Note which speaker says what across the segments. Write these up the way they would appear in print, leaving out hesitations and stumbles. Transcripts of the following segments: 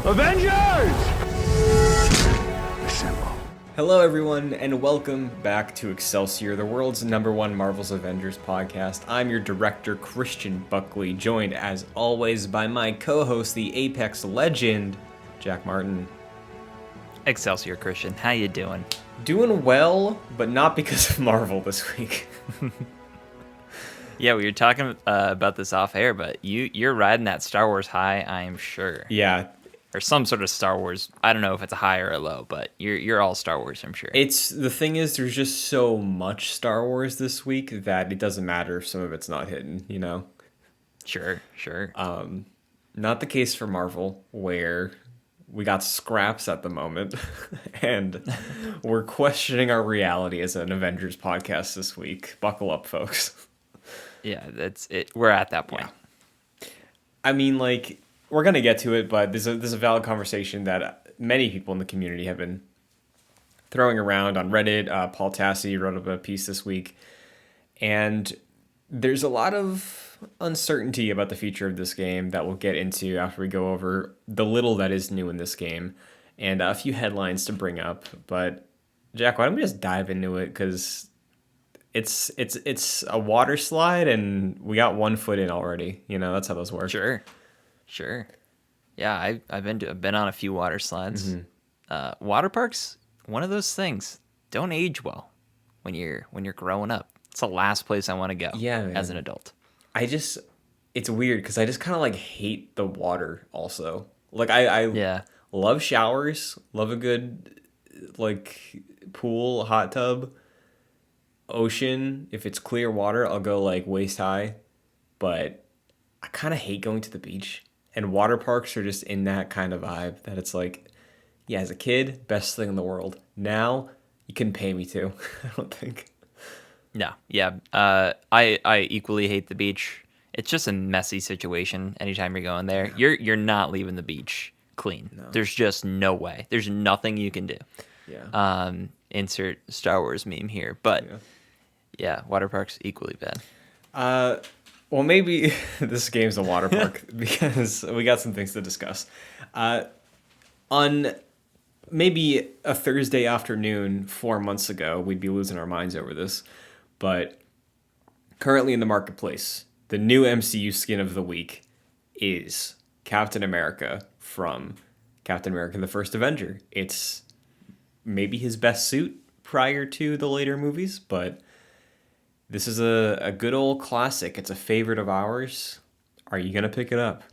Speaker 1: Avengers! Assemble.
Speaker 2: Hello, everyone, and welcome back to Excelsior, the world's #1 Marvel's Avengers podcast. I'm your director, Christian Buckley, joined, as always, by my co-host, the Apex legend, Jack Martin.
Speaker 3: Excelsior, Christian. How you doing?
Speaker 2: Doing well, but not because of Marvel this week.
Speaker 3: Yeah, we were talking about this off air, but you're riding that Star Wars high, I am sure.
Speaker 2: Yeah.
Speaker 3: Or some sort of Star Wars. I don't know if it's a high or a low, but you're all Star Wars, I'm sure.
Speaker 2: The thing is, there's just so much Star Wars this week that it doesn't matter if some of it's not hidden, you know?
Speaker 3: Sure.
Speaker 2: Not the case for Marvel, where we got scraps at the moment, and we're questioning our reality as an Avengers podcast this week. Buckle up, folks.
Speaker 3: Yeah, that's it. We're at that point.
Speaker 2: Yeah. I mean, like, we're going to get to it, but there's a valid conversation that many people in the community have been throwing around on Reddit. Paul Tassi wrote up a piece this week, and there's a lot of uncertainty about the future of this game that we'll get into after we go over the little that is new in this game and a few headlines to bring up. But Jack, why don't we just dive into it? Because it's a water slide and we got 1 foot in already. You know, that's how those work.
Speaker 3: Sure. Yeah, I've been on a few water slides.
Speaker 2: Mm-hmm.
Speaker 3: Water parks, one of those things, don't age well when you're growing up. It's the last place I want to go as an adult.
Speaker 2: It's weird because I just kind of like hate the water also. Like I love showers, love a good like pool, hot tub, ocean. If it's clear water, I'll go like waist high, but I kind of hate going to the beach, and water parks are just in that kind of vibe that it's like, yeah, as a kid, best thing in the world. Now you can pay me to. I don't think.
Speaker 3: No, yeah. I equally hate the beach. It's just a messy situation anytime you're going there.
Speaker 2: Yeah.
Speaker 3: You're not leaving the beach clean.
Speaker 2: No.
Speaker 3: There's just no way. There's nothing you can do.
Speaker 2: Yeah.
Speaker 3: Insert Star Wars meme here. But yeah, water parks equally bad.
Speaker 2: Well, maybe this game's a water park because we got some things to discuss. On maybe a Thursday afternoon 4 months ago, we'd be losing our minds over this. But currently in the marketplace, the new MCU skin of the week is Captain America from Captain America the First Avenger. It's maybe his best suit prior to the later movies, but this is a good old classic. It's a favorite of ours. Are you going to pick it up?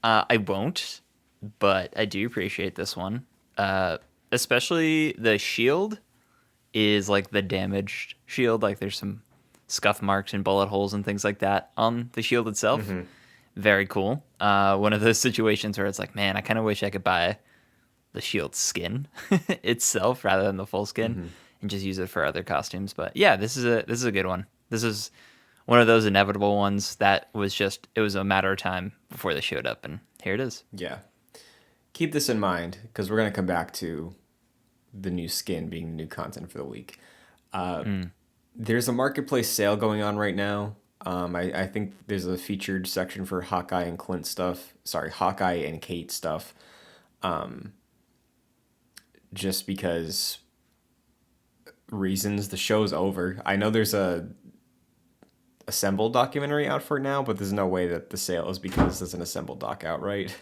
Speaker 3: I won't, but I do appreciate this one. Especially the shield is like the damaged shield. Like there's some scuff marks and bullet holes and things like that on the shield itself. Mm-hmm. Very cool. One of those situations where it's like, man, I kind of wish I could buy the shield skin itself rather than the full skin and just use it for other costumes. But yeah, this is a good one. This is one of those inevitable ones that was just, it was a matter of time before they showed up, and here it is.
Speaker 2: Yeah. Keep this in mind because we're going to come back to the new skin being the new content for the week. There's a marketplace sale going on right now. I think there's a featured section for Hawkeye and Kate stuff. Just because reasons. The show's over. I know there's a Assembled documentary out for it now, but there's no way that the sale is because there's an Assembled doc out, right?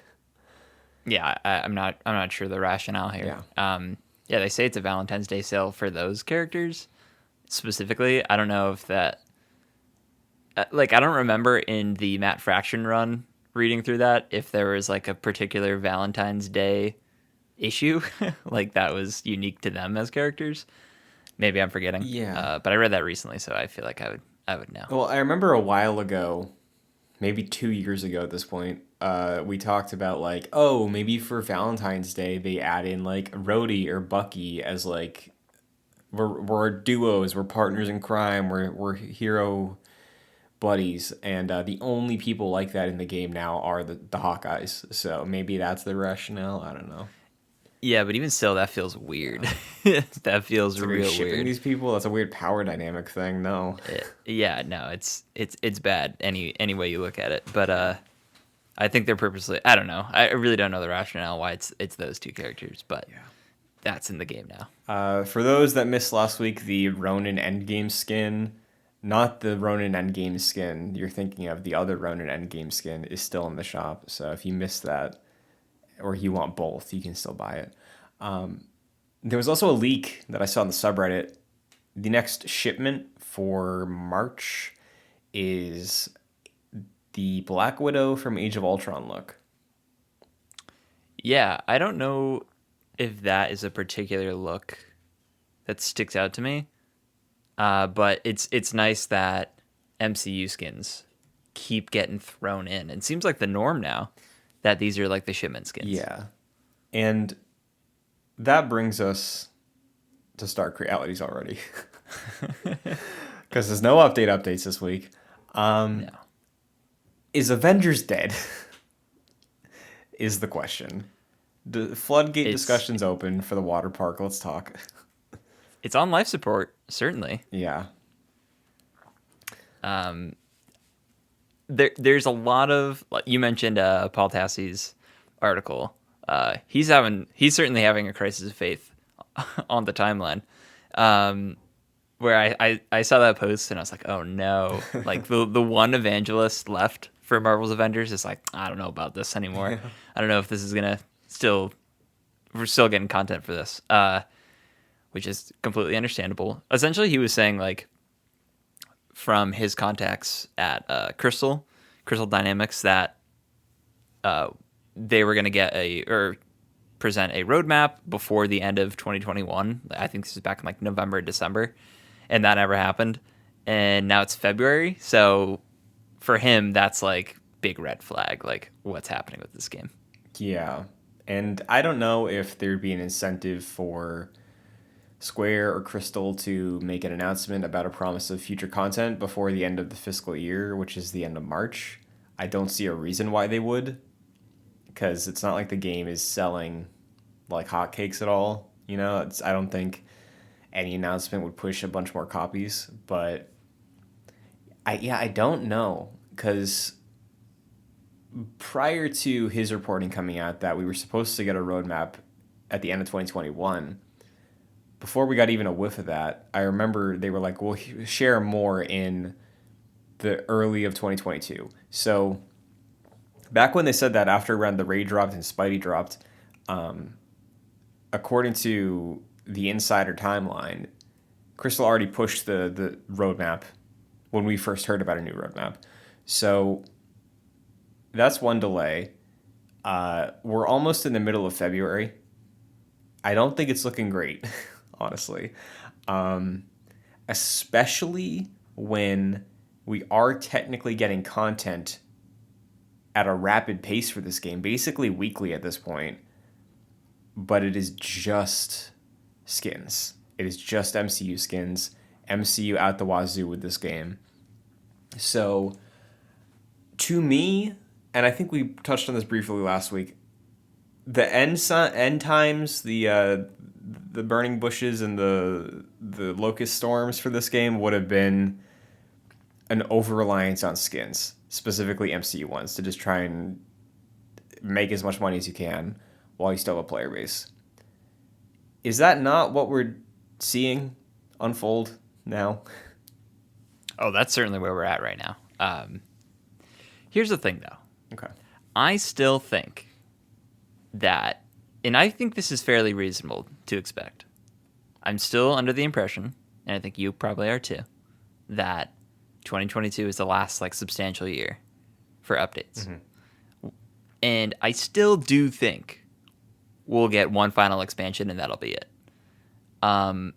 Speaker 3: Yeah, I'm not sure the rationale here. Yeah, they say it's a Valentine's Day sale for those characters specifically. I don't know if that, like, I don't remember in the Matt Fraction run reading through that if there was like a particular Valentine's Day issue like that was unique to them as characters. Maybe I'm forgetting.
Speaker 2: Yeah.
Speaker 3: But I read that recently, so I feel like I would know.
Speaker 2: Well, I remember a while ago, maybe 2 years ago at this point, we talked about like, oh, maybe for Valentine's Day they add in like Rhodey or Bucky as like we're duos, we're partners in crime, we're hero buddies, and the only people like that in the game now are the Hawkeyes. So maybe that's the rationale. I don't know.
Speaker 3: Yeah, but even still, that feels weird. That feels real
Speaker 2: shipping
Speaker 3: weird.
Speaker 2: These people, that's a weird power dynamic thing. No.
Speaker 3: Yeah, no, it's bad any way you look at it. But I think they're purposely. I don't know. I really don't know the rationale why it's those two characters, but that's in the game now.
Speaker 2: For those that missed last week, the Ronin Endgame skin, not the Ronin Endgame skin you're thinking of, the other Ronin Endgame skin is still in the shop. So if you missed that, or you want both, you can still buy it. There was also a leak that I saw on the subreddit. The next shipment for March is the Black Widow from Age of Ultron look.
Speaker 3: Yeah, I don't know if that is a particular look that sticks out to me, but it's nice that MCU skins keep getting thrown in. It seems like the norm now that these are like the shipment skins.
Speaker 2: Yeah. And that brings us to Stark Realities already. Because there's no updates this week.
Speaker 3: No.
Speaker 2: Is Avengers dead? Is the question. The floodgate discussions open for the water park. Let's talk.
Speaker 3: It's on life support, certainly.
Speaker 2: Yeah.
Speaker 3: There's a lot of, like you mentioned Paul Tassi's article. He's certainly having a crisis of faith on the timeline. Where I saw that post and I was like, oh no. Like the one evangelist left for Marvel's Avengers is like, I don't know about this anymore. I don't know if this is gonna we're still getting content for this. Which is completely understandable. Essentially he was saying like from his contacts at Crystal Dynamics that they were gonna get present a roadmap before the end of 2021. I think this is back in like November, December. And that never happened. And now it's February. So for him, that's like big red flag. Like, what's happening with this game?
Speaker 2: Yeah. And I don't know if there'd be an incentive for Square or Crystal to make an announcement about a promise of future content before the end of the fiscal year, which is the end of March. I don't see a reason why they would, because it's not like the game is selling like hotcakes at all. You know, I don't think any announcement would push a bunch more copies, but I don't know, because prior to his reporting coming out that we were supposed to get a roadmap at the end of 2021, before we got even a whiff of that, I remember they were like, we'll share more in the early of 2022. So back when they said that, after around the Raid dropped and Spidey dropped, according to the insider timeline, Crystal already pushed the roadmap when we first heard about a new roadmap. So that's one delay. We're almost in the middle of February. I don't think it's looking great, honestly. Especially when we are technically getting content at a rapid pace for this game, basically weekly at this point. But it is just skins. It is just MCU skins. MCU out the wazoo with this game. So, to me, and I think we touched on this briefly last week, the end times, the burning bushes and the locust storms for this game would have been an over-reliance on skins, specifically MCU ones, to just try and make as much money as you can while you still have a player base. Is that not what we're seeing unfold now?
Speaker 3: Oh, that's certainly where we're at right now. Here's the thing, though.
Speaker 2: Okay.
Speaker 3: I still think that, and I think this is fairly reasonable to expect. I'm still under the impression, and I think you probably are too, that 2022 is the last like substantial year for updates. Mm-hmm. And I still do think we'll get one final expansion and that'll be it. And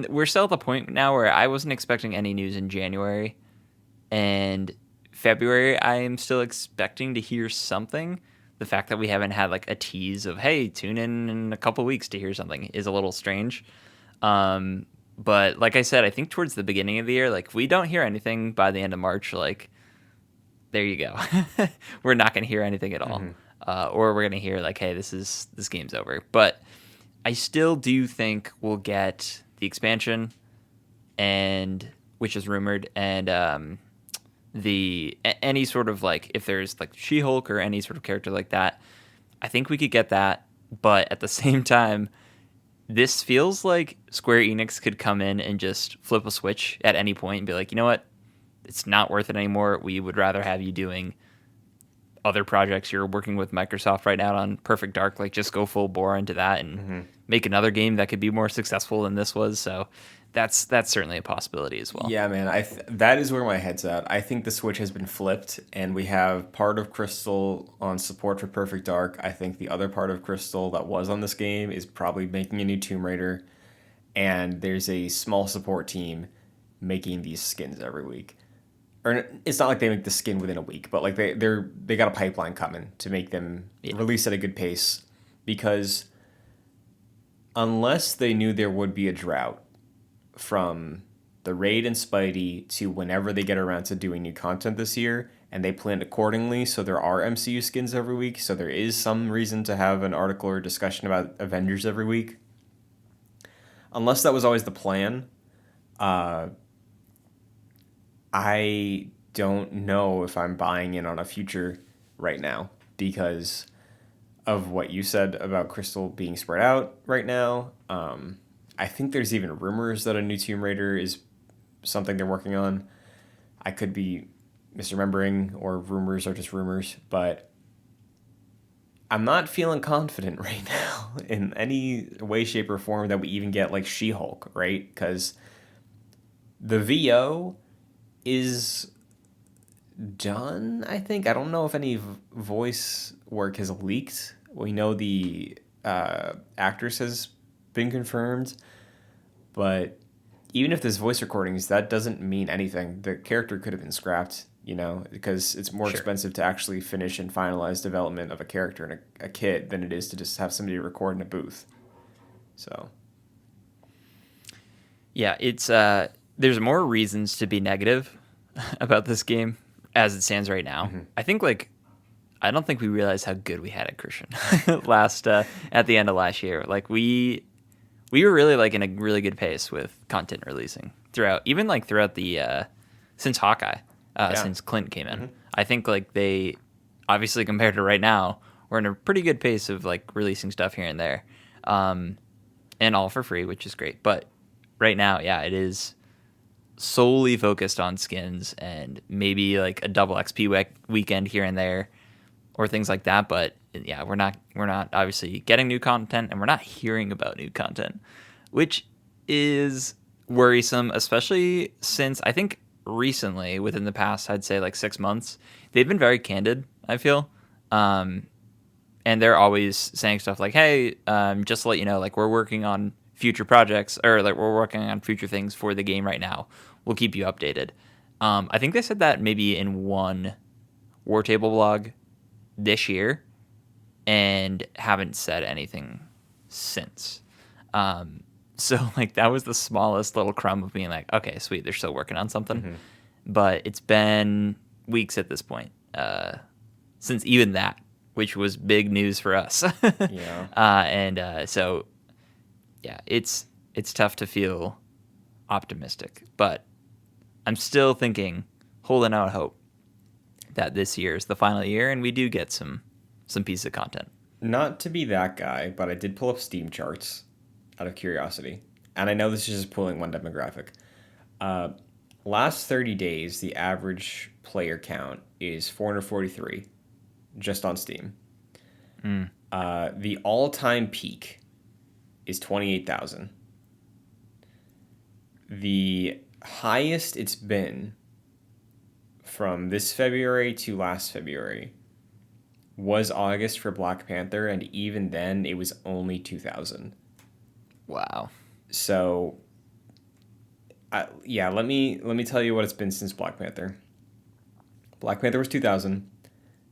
Speaker 3: we're still at the point now where I wasn't expecting any news in January, and February I am still expecting to hear something. The fact that we haven't had like a tease of, hey, tune in a couple weeks to hear something is a little strange. But like I said, I think towards the beginning of the year, like if we don't hear anything by the end of March, like there you go. We're not going to hear anything at all. Mm-hmm. Or we're going to hear like, hey, this game's over. But I still do think we'll get the expansion, and which is rumored, and any sort of like, if there's like She-Hulk or any sort of character like that, I think we could get that. But at the same time, this feels like Square Enix could come in and just flip a switch at any point and be like, you know what, it's not worth it anymore. We would rather have you doing other projects. You're working with Microsoft right now on Perfect Dark. Like, just go full bore into that and make another game that could be more successful than this was. So that's certainly a possibility as well.
Speaker 2: Yeah, man, that is where my head's at. I think the switch has been flipped, and we have part of Crystal on support for Perfect Dark. I think the other part of Crystal that was on this game is probably making a new Tomb Raider, and there's a small support team making these skins every week. Or it's not like they make the skin within a week, but like they got a pipeline coming to make them release at a good pace, because unless they knew there would be a drought from the raid and Spidey to whenever they get around to doing new content this year, and they planned accordingly, so there are MCU skins every week, so there is some reason to have an article or discussion about Avengers every week. Unless that was always the plan, I don't know if I'm buying in on a future right now, because of what you said about Crystal being spread out right now. I think there's even rumors that a new Tomb Raider is something they're working on. I could be misremembering, or rumors are just rumors, but I'm not feeling confident right now in any way, shape, or form that we even get like She-Hulk, right? Because the VO is done, I think. I don't know if any voice work has leaked. We know the actress has been confirmed, but even if there's voice recordings, that doesn't mean anything. The character could have been scrapped, because it's more expensive to actually finish and finalize development of a character in a kit than it is to just have somebody record in a booth. So,
Speaker 3: yeah, it's there's more reasons to be negative about this game as it stands right now. I think I don't think we realized how good we had it, Christian, at the end of last year. Like, we were really like in a really good pace with content releasing throughout the since Hawkeye, since Clint came in. I think like they obviously, compared to right now, we're in a pretty good pace of like releasing stuff here and there, and all for free, which is great. But right now, yeah, it is solely focused on skins and maybe like a double XP weekend here and there, or things like that. But yeah, we're not obviously getting new content, and we're not hearing about new content, which is worrisome, especially since I think recently, within the past, I'd say like 6 months, they've been very candid, I feel. And they're always saying stuff like, hey, just to let you know, like, we're working on future projects, or like we're working on future things for the game right now. We'll keep you updated. I think they said that maybe in one War Table blog this year, and haven't said anything since. So like that was the smallest little crumb of being like, okay, sweet, they're still working on something. But it's been weeks at this point since even that, which was big news for us. Yeah. So yeah, it's tough to feel optimistic, but I'm still holding out hope that this year is the final year and we do get some pieces of content.
Speaker 2: Not to be that guy, but I did pull up Steam charts out of curiosity, and I know this is just pulling one demographic. Last 30 days, the average player count is 443, just on Steam. The all-time peak is 28,000. The highest it's been from this February to last February was August for Black Panther, and even then it was only 2,000.
Speaker 3: Wow.
Speaker 2: So, let me tell you what it's been since Black Panther. Black Panther was 2,000,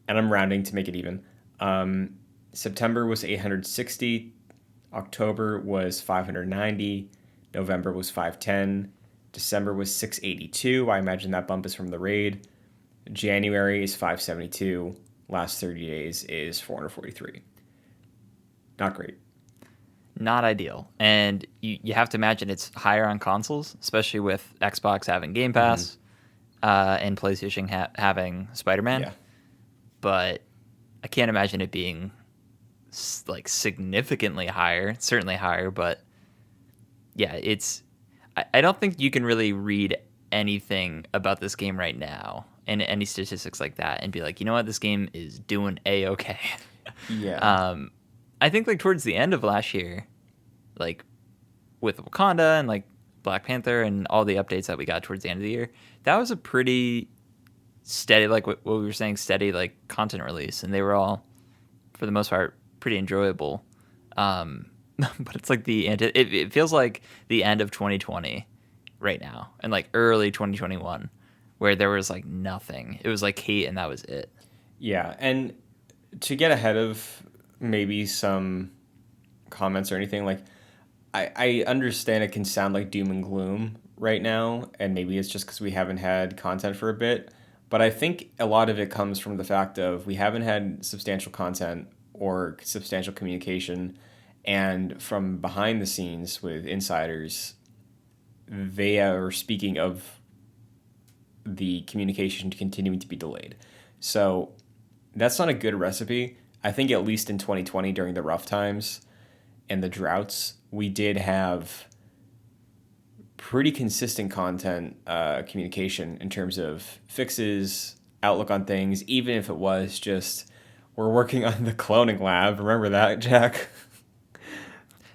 Speaker 2: and I'm rounding to make it even. September was 860, October was 590, November was 510, December was 682. I imagine that bump is from the raid. January is 572. Last 30 days is 443. Not great.
Speaker 3: Not ideal. And you have to imagine it's higher on consoles, especially with Xbox having Game Pass. and PlayStation having Spider-Man,
Speaker 2: Yeah.
Speaker 3: but I can't imagine it being like significantly higher. Certainly higher, but yeah, it's. I don't think you can really read anything about this game right now and any statistics like that and be like, you know what, this game is doing a-okay.
Speaker 2: Yeah.
Speaker 3: um, I think like towards the end of last year, like with Wakanda and like Black Panther and all the updates that we got towards the end of the year, that was a pretty steady, like what we were saying, steady like content release, and they were all, for the most part, pretty enjoyable. But it's like it feels like the end of 2020 right now, and like early 2021, where there was like nothing. It was like Heat, and that was it.
Speaker 2: Yeah. And to get ahead of maybe some comments or anything, like I understand it can sound like doom and gloom right now, and maybe it's just because we haven't had content for a bit. But I think a lot of it comes from the fact of we haven't had substantial content or substantial communication, and from behind the scenes with insiders, they are speaking of the communication continuing to be delayed. So that's not a good recipe. I think at least in 2020 during the rough times and the droughts, we did have pretty consistent content communication in terms of fixes, outlook on things, even if it was just we're working on the cloning lab. Remember that, Jack?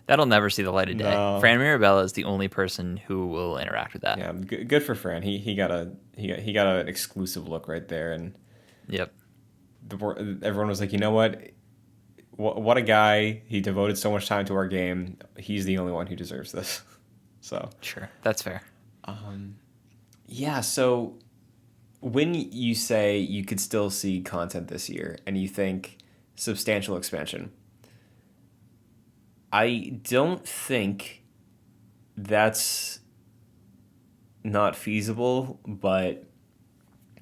Speaker 3: That'll never see the light of day.
Speaker 2: No.
Speaker 3: Fran Mirabella is the only person who will interact with that.
Speaker 2: Yeah, good for Fran. He got an exclusive look right there, and
Speaker 3: Yep.
Speaker 2: everyone was like, you know what a guy. He devoted so much time to our game. He's the only one who deserves this. So
Speaker 3: Sure. That's fair.
Speaker 2: yeah, so when you say you could still see content this year and you think substantial expansion, I don't think that's not feasible, but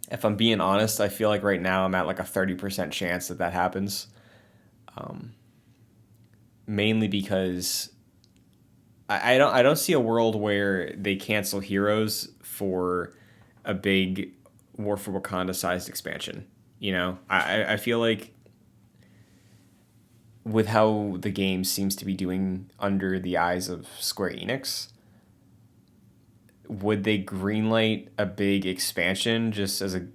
Speaker 2: if I'm being honest, I feel like right now I'm at like a 30% chance that that happens. Mainly because I don't see a world where they cancel Heroes for a big War for Wakanda sized expansion. You know, I feel like with how the game seems to be doing under the eyes of Square Enix, would they greenlight a big expansion just as a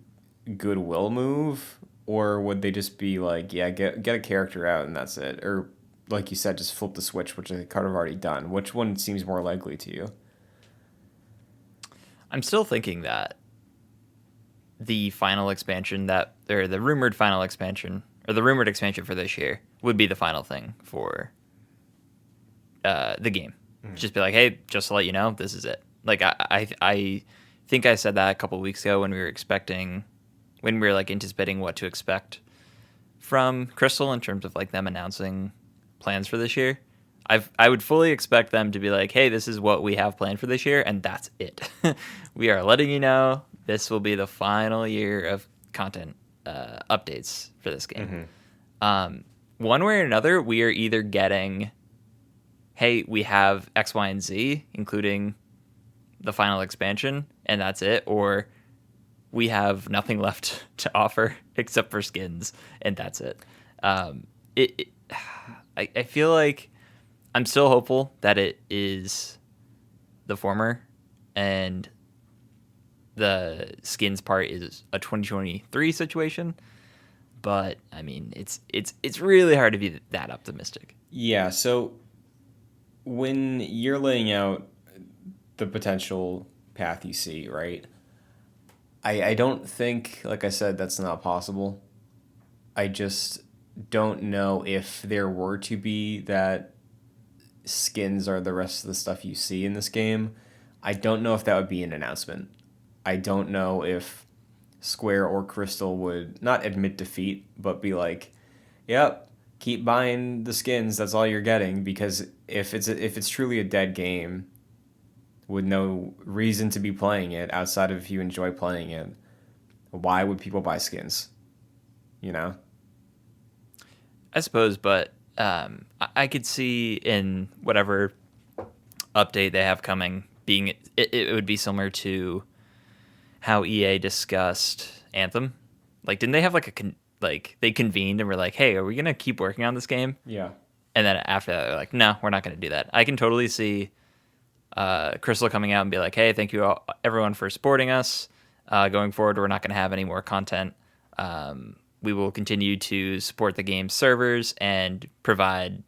Speaker 2: goodwill move, or would they just be like, yeah, get a character out and that's it, or like you said, just flip the switch, which they kind of already done? Which one seems more likely to you?
Speaker 3: I'm still thinking that the final expansion or the rumored final expansion, or the rumored expansion for this year, would be the final thing for the game. Just be like, hey, just to let you know, this is it. Like I think I said that a couple of weeks ago when we were like anticipating what to expect from Crystal in terms of like them announcing plans for this year. I would fully expect them to be like, hey, this is what we have planned for this year, and that's it. We are letting you know this will be the final year of content updates for this game. One way or another, we are either getting, hey, we have X, Y, and Z, including the final expansion, and that's it, or we have nothing left to offer except for skins, and that's it. I feel like I'm still hopeful that it is the former, and the skins part is a 2023 situation. But I mean, it's really hard to be that optimistic.
Speaker 2: Yeah, so when you're laying out the potential path you see, right? I don't think, like I said, that's not possible. I just don't know if there were to be that skins are the rest of the stuff you see in this game. I don't know if that would be an announcement. I don't know if Square or Crystal would not admit defeat, but be like, "Yep, keep buying the skins. That's all you're getting." Because if it's truly a dead game, with no reason to be playing it outside of if you enjoy playing it, why would people buy skins? You know?
Speaker 3: I suppose, but I could see in whatever update they have coming being it would be similar to how EA discussed Anthem. Like, didn't they have like they convened and were like, "Hey, are we gonna keep working on this game?"
Speaker 2: Yeah.
Speaker 3: And then after that, they're like, "No, we're not gonna do that." I can totally see Crystal coming out and be like, "Hey, thank you all, everyone for supporting us. Going forward, we're not gonna have any more content. We will continue to support the game's servers and provide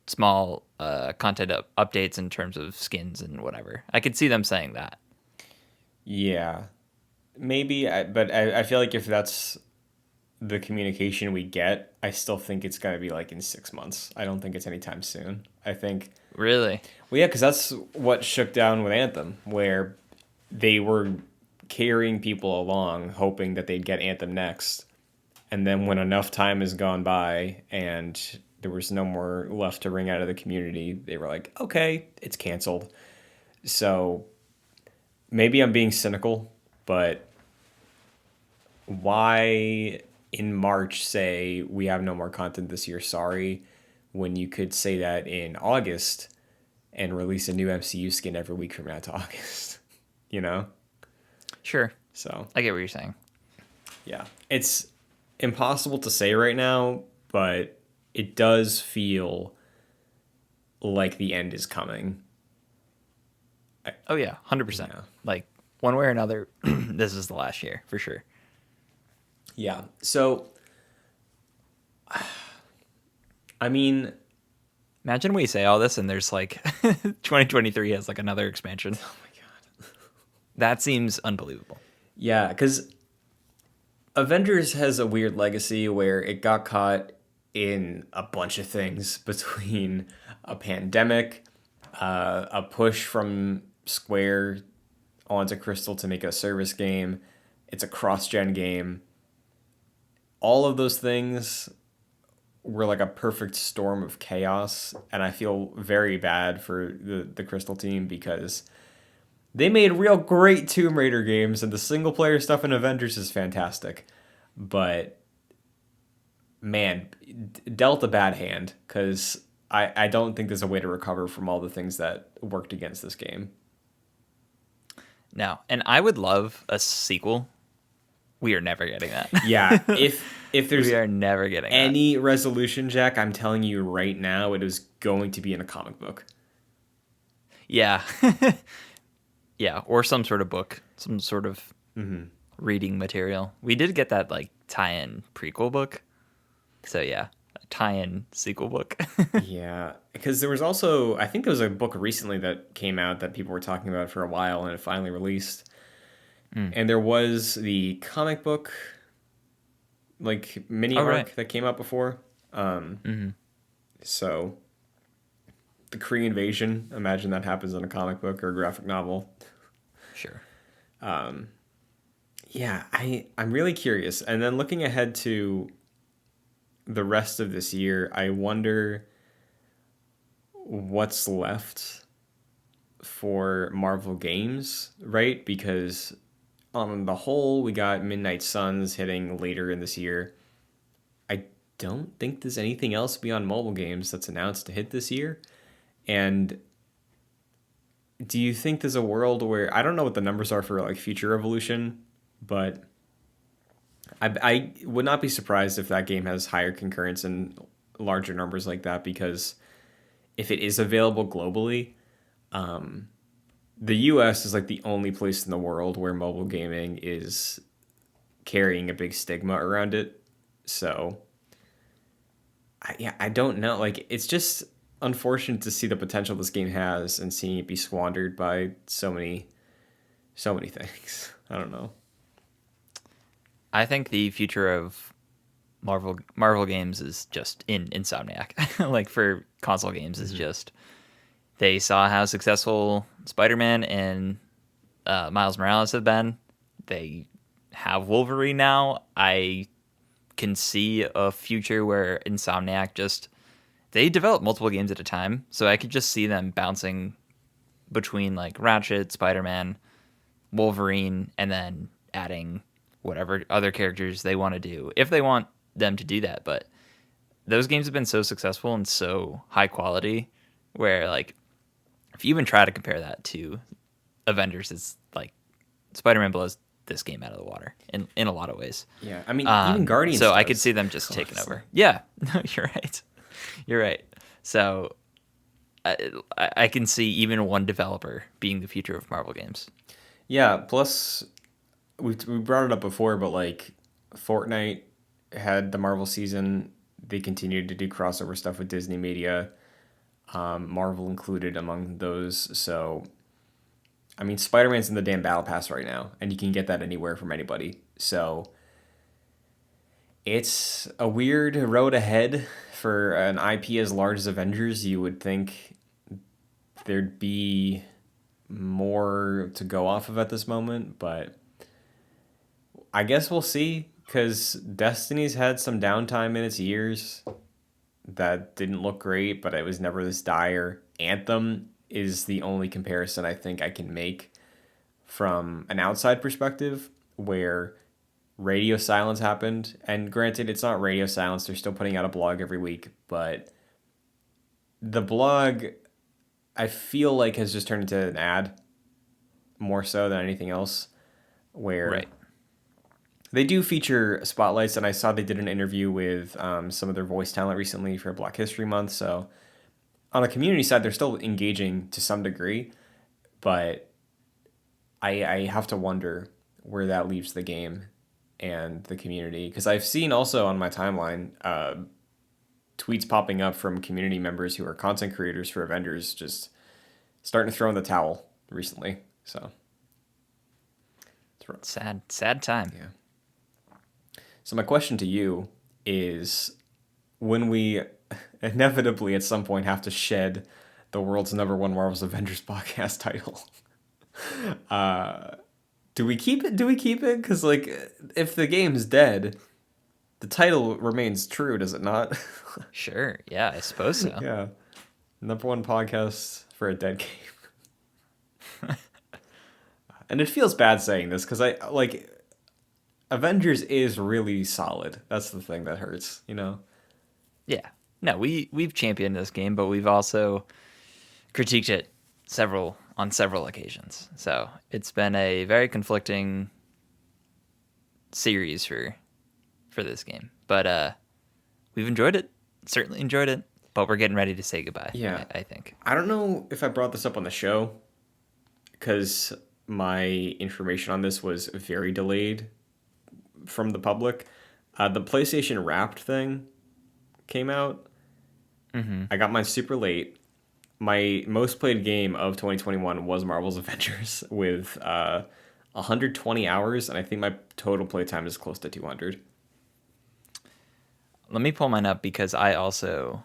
Speaker 3: small content updates in terms of skins and whatever." I could see them saying that.
Speaker 2: Yeah. Maybe, but I feel like if that's the communication we get, I still think it's going to be like in 6 months. I don't think it's anytime soon. I think,
Speaker 3: Really?
Speaker 2: well, yeah, because that's what shook down with Anthem, where they were carrying people along, hoping that they'd get Anthem next. And then when enough time has gone by and there was no more left to wring out of the community, they were like, okay, it's canceled. So maybe I'm being cynical, but why in March say we have no more content this year, sorry, when you could say that in August and release a new MCU skin every week from now to August, you know?
Speaker 3: Sure.
Speaker 2: So,
Speaker 3: I get what you're saying.
Speaker 2: yeah. It's impossible to say right now, but it does feel like the end is coming.
Speaker 3: Oh yeah, 100%.
Speaker 2: Yeah.
Speaker 3: Like one way or another, this is the last year for sure.
Speaker 2: Yeah. So, I mean,
Speaker 3: Imagine we say all this and there's like 2023 has like another expansion.
Speaker 2: oh my God.
Speaker 3: That seems unbelievable.
Speaker 2: Yeah, because Avengers has a weird legacy where it got caught in a bunch of things between a pandemic, a push from Square onto Crystal to make a service game. It's a cross-gen game. All of those things were like a perfect storm of chaos, and I feel very bad for the Crystal team because they made real great Tomb Raider games, and the single player stuff in Avengers is fantastic. But man, dealt a bad hand because I don't think there's a way to recover from all the things that worked against this game.
Speaker 3: No, and I would love a sequel. We are never getting that.
Speaker 2: Yeah, if there's
Speaker 3: We are never getting that.
Speaker 2: any resolution, Jack, I'm telling you right now, it is going to be in a comic book.
Speaker 3: Yeah. Yeah, or some sort of book, some sort of reading material. We did get that like tie-in prequel book. So yeah, a tie-in sequel book.
Speaker 2: Yeah, because there was also, I think there was a book recently that came out that people were talking about for a while, and it finally released. And there was the comic book, like mini arc
Speaker 3: right.
Speaker 2: that came out before. So the Kree invasion, imagine that happens in a comic book or a graphic novel.
Speaker 3: Sure.
Speaker 2: Yeah, I'm really curious. And then looking ahead to the rest of this year, I wonder what's left for Marvel games, right? Because on the whole, we got Midnight Suns hitting later in this year. I don't think there's anything else beyond mobile games that's announced to hit this year. And do you think there's a world where, I don't know what the numbers are for like Future Revolution, but I would not be surprised if that game has higher concurrence and larger numbers like that, because if it is available globally, the US is like the only place in the world where mobile gaming is carrying a big stigma around it. So, I don't know. Like, it's just unfortunate to see the potential this game has and seeing it be squandered by so many things. I don't know.
Speaker 3: I think the future of Marvel games is just in Insomniac. Like for console games is just they saw how successful Spider-Man and Miles Morales have been. They have Wolverine now. I can see a future where Insomniac just they develop multiple games at a time, so I could just see them bouncing between like Ratchet, Spider-Man, Wolverine, and then adding whatever other characters they want to do if they want them to do that. But those games have been so successful and so high quality where like if you even try to compare that to Avengers, it's like Spider-Man blows this game out of the water in a lot of ways.
Speaker 2: Yeah, I mean, even Guardians.
Speaker 3: So I could
Speaker 2: does,
Speaker 3: see them just taking
Speaker 2: honestly.
Speaker 3: over. Yeah, no, you're right. You're right. So I can see even one developer being the future of Marvel games.
Speaker 2: Yeah. Plus, we brought it up before, but like Fortnite had the Marvel season. They continued to do crossover stuff with Disney Media, Marvel included among those. So, I mean, Spider-Man's in the damn Battle Pass right now, and you can get that anywhere from anybody. So, it's a weird road ahead for an IP as large as Avengers. You would think there'd be more to go off of at this moment, but I guess we'll see because Destiny's had some downtime in its years that didn't look great, but it was never this dire. Anthem is the only comparison I think I can make from an outside perspective where radio silence happened. And granted, it's not radio silence, they're still putting out a blog every week, but the blog I feel like has just turned into an ad more so than anything else, where
Speaker 3: Right.
Speaker 2: they do feature spotlights, and I saw they did an interview with some of their voice talent recently for Black History Month. So on a community side, they're still engaging to some degree, but I have to wonder where that leaves the game and the community, because I've seen also on my timeline tweets popping up from community members who are content creators for Avengers just starting to throw in the towel recently. So it's rough.
Speaker 3: Sad time.
Speaker 2: Yeah. So my question to you is, when we inevitably at some point have to shed the world's #1 Marvel's Avengers podcast title, do we keep it? Do we keep it? Because like, if the game's dead, the title remains true, does it not?
Speaker 3: Sure. Yeah, I suppose so.
Speaker 2: Yeah, #1 podcast for a dead game. And it feels bad saying this because I like Avengers is really solid. That's the thing that hurts, you know?
Speaker 3: Yeah. No, we've championed this game, but we've also critiqued it on several occasions. So it's been a very conflicting series for this game. But we've enjoyed it. Certainly enjoyed it. But we're getting ready to say goodbye.
Speaker 2: Yeah.
Speaker 3: I think.
Speaker 2: I don't know if I brought this up on the show because my information on this was very delayed from the public. The PlayStation Wrapped thing came out.
Speaker 3: Mm-hmm.
Speaker 2: I got mine super late. My most played game of 2021 was Marvel's Avengers with 120 hours, and I think my total playtime is close to 200.
Speaker 3: Let me pull mine up because I also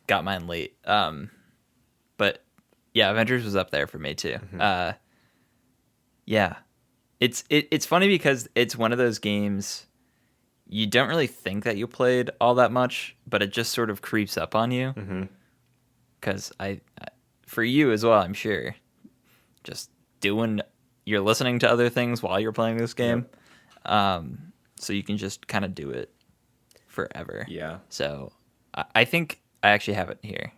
Speaker 3: got mine late. But yeah, Avengers was up there for me too.
Speaker 2: Mm-hmm.
Speaker 3: Yeah, it's funny because it's one of those games you don't really think that you played all that much, but it just sort of creeps up on you.
Speaker 2: Mm-hmm.
Speaker 3: Because for you as well, I'm sure, just you're listening to other things while you're playing this game, so you can just kind of do it forever.
Speaker 2: Yeah.
Speaker 3: So I think I actually have it here.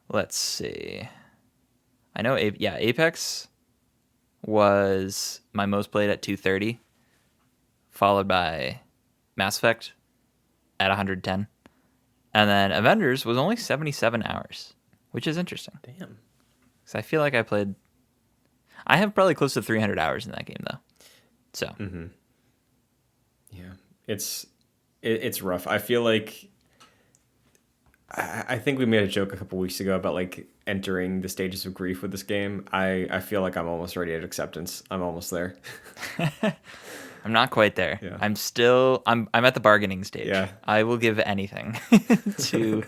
Speaker 3: Let's see. I know, Apex was my most played at 230, followed by Mass Effect at 110. And then Avengers was only 77 hours, which is interesting.
Speaker 2: Damn.
Speaker 3: Because I feel like I have probably close to 300 hours in that game, though. So.
Speaker 2: Mm-hmm. Yeah. It's rough. I feel like I think we made a joke a couple weeks ago about like entering the stages of grief with this game. I feel like I'm almost ready at acceptance. I'm almost there.
Speaker 3: I'm not quite there.
Speaker 2: Yeah.
Speaker 3: I'm at the bargaining stage.
Speaker 2: Yeah.
Speaker 3: I will give anything to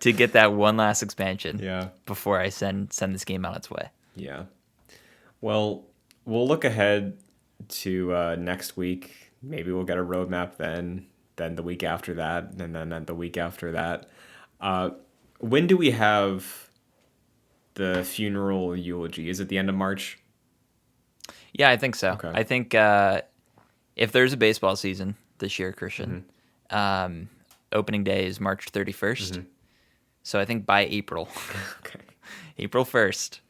Speaker 3: get that one last expansion.
Speaker 2: Yeah.
Speaker 3: Before I send this game on its way.
Speaker 2: Yeah. Well, we'll look ahead to next week. Maybe we'll get a roadmap then the week after that, and then the week after that. When do we have the funeral eulogy? Is it the end of March?
Speaker 3: Yeah, I think so.
Speaker 2: Okay.
Speaker 3: I think if there's a baseball season this year, Christian, opening day is March 31st.
Speaker 2: Mm-hmm.
Speaker 3: So I think by April,
Speaker 2: Okay.
Speaker 3: April 1st,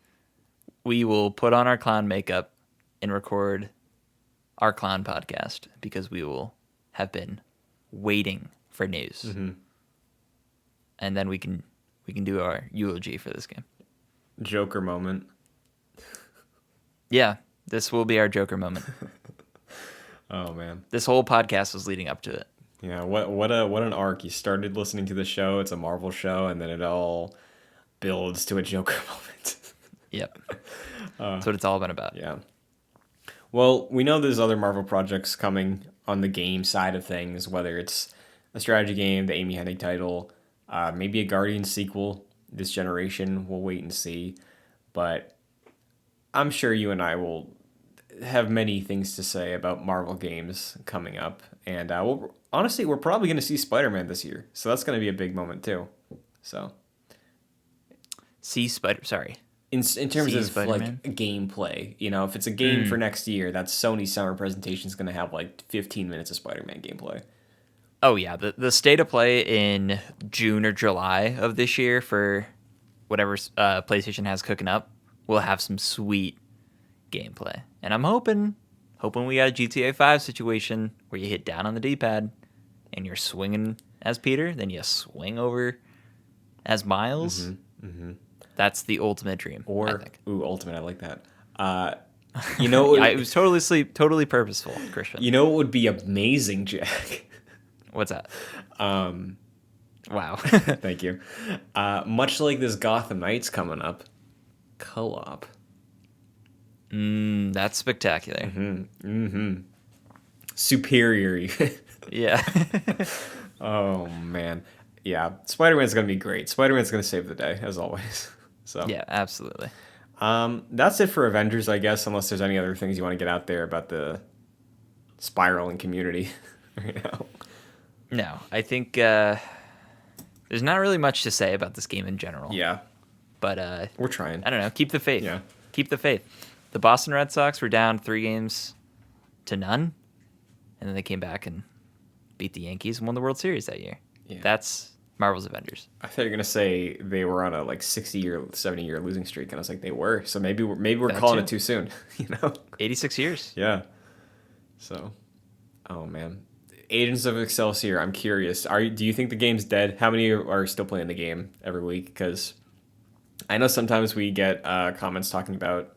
Speaker 3: we will put on our clown makeup and record our clown podcast because we will have been waiting for news.
Speaker 2: Mm-hmm.
Speaker 3: And then we can do our eulogy for this game.
Speaker 2: Joker moment.
Speaker 3: Yeah, this will be our Joker moment.
Speaker 2: Oh man.
Speaker 3: This whole podcast was leading up to it.
Speaker 2: Yeah, what an arc. You started listening to the show, it's a Marvel show, and then it all builds to a Joker moment.
Speaker 3: Yep. That's what it's all been about.
Speaker 2: Yeah. Well, we know there's other Marvel projects coming on the game side of things, whether it's a strategy game, the Amy Hennig title, maybe a Guardians sequel this generation. We'll wait and see. But I'm sure you and I will have many things to say about Marvel games coming up. And honestly, we're probably going to see Spider-Man this year. So that's going to be a big moment too. So in terms
Speaker 3: See
Speaker 2: of
Speaker 3: Spider-Man?
Speaker 2: like gameplay, if it's a game for next year, that Sony summer presentation is going to have like 15 minutes of Spider-Man gameplay.
Speaker 3: Oh yeah, the state of play in June or July of this year for whatever PlayStation has cooking up will have some sweet gameplay. And I'm hoping we got a GTA 5 situation where you hit down on the D-pad and you're swinging as Peter, then you swing over as Miles.
Speaker 2: Mm-hmm.
Speaker 3: That's the ultimate dream. I think.
Speaker 2: Ultimate, I like that.
Speaker 3: It was totally purposeful, Christian.
Speaker 2: You know what would be amazing, Jack?
Speaker 3: What's that? Wow.
Speaker 2: Thank you. Much like this Gotham Knights coming up, co-op.
Speaker 3: That's spectacular.
Speaker 2: Mm-hmm. Superior.
Speaker 3: Yeah.
Speaker 2: Oh man. Yeah. Spider-Man's gonna be great. Spider-Man's gonna save the day, as always. So
Speaker 3: Yeah, absolutely.
Speaker 2: That's it for Avengers, I guess, unless there's any other things you want to get out there about the spiraling community right now.
Speaker 3: No, I think there's not really much to say about this game in general.
Speaker 2: Yeah.
Speaker 3: But
Speaker 2: We're trying.
Speaker 3: I don't know. Keep the faith.
Speaker 2: Yeah.
Speaker 3: Keep the faith. The Boston Red Sox were down 3-0, and then they came back and beat the Yankees and won the World Series that year.
Speaker 2: Yeah.
Speaker 3: That's Marvel's Avengers.
Speaker 2: I thought you were gonna say they were on a 60-year, 70-year losing streak, and I was like, they were. So maybe we're
Speaker 3: That
Speaker 2: calling
Speaker 3: too.
Speaker 2: it too soon.
Speaker 3: 86 years.
Speaker 2: Yeah. So, oh man, Agents of Excelsior. I'm curious. Do you think the game's dead? How many are still playing the game every week? Because I know sometimes we get comments talking about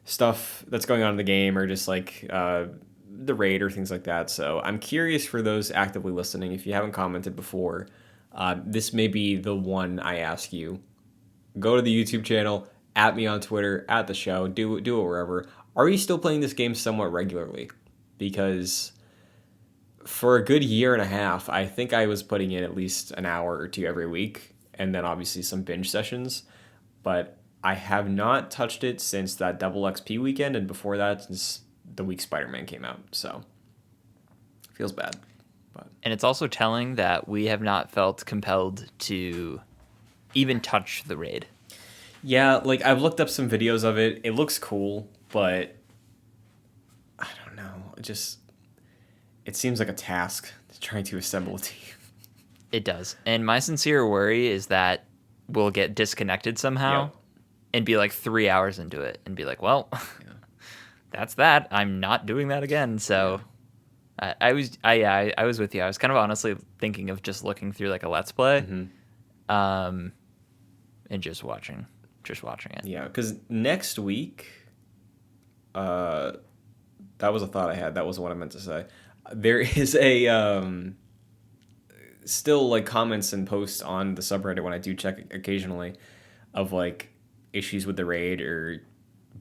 Speaker 2: stuff that's going on in the game, or just the raid or things like that. So I'm curious for those actively listening. If you haven't commented before, this may be the one I ask you. Go to the YouTube channel, at me on Twitter, at the show, do it wherever. Are you still playing this game somewhat regularly? Because for a good year and a half, I think I was putting in at least an hour or two every week, and then obviously some binge sessions. But I have not touched it since that double XP weekend, and before that, since the week Spider-Man came out. So feels bad. But
Speaker 3: And it's also telling that we have not felt compelled to even touch the raid.
Speaker 2: yeah, I've looked up some videos of it. It looks cool, but I don't know. It seems like a task trying to assemble a team.
Speaker 3: It does. And my sincere worry is that we'll get disconnected somehow
Speaker 2: Yep.
Speaker 3: and be 3 hours into it and be like, well, that's that. I'm not doing that again. So I was with you. I was kind of honestly thinking of just looking through a Let's Play and just watching it.
Speaker 2: Yeah, because next week, that was a thought I had. That was what I meant to say. There is a still comments and posts on the subreddit when I do check occasionally of issues with the raid or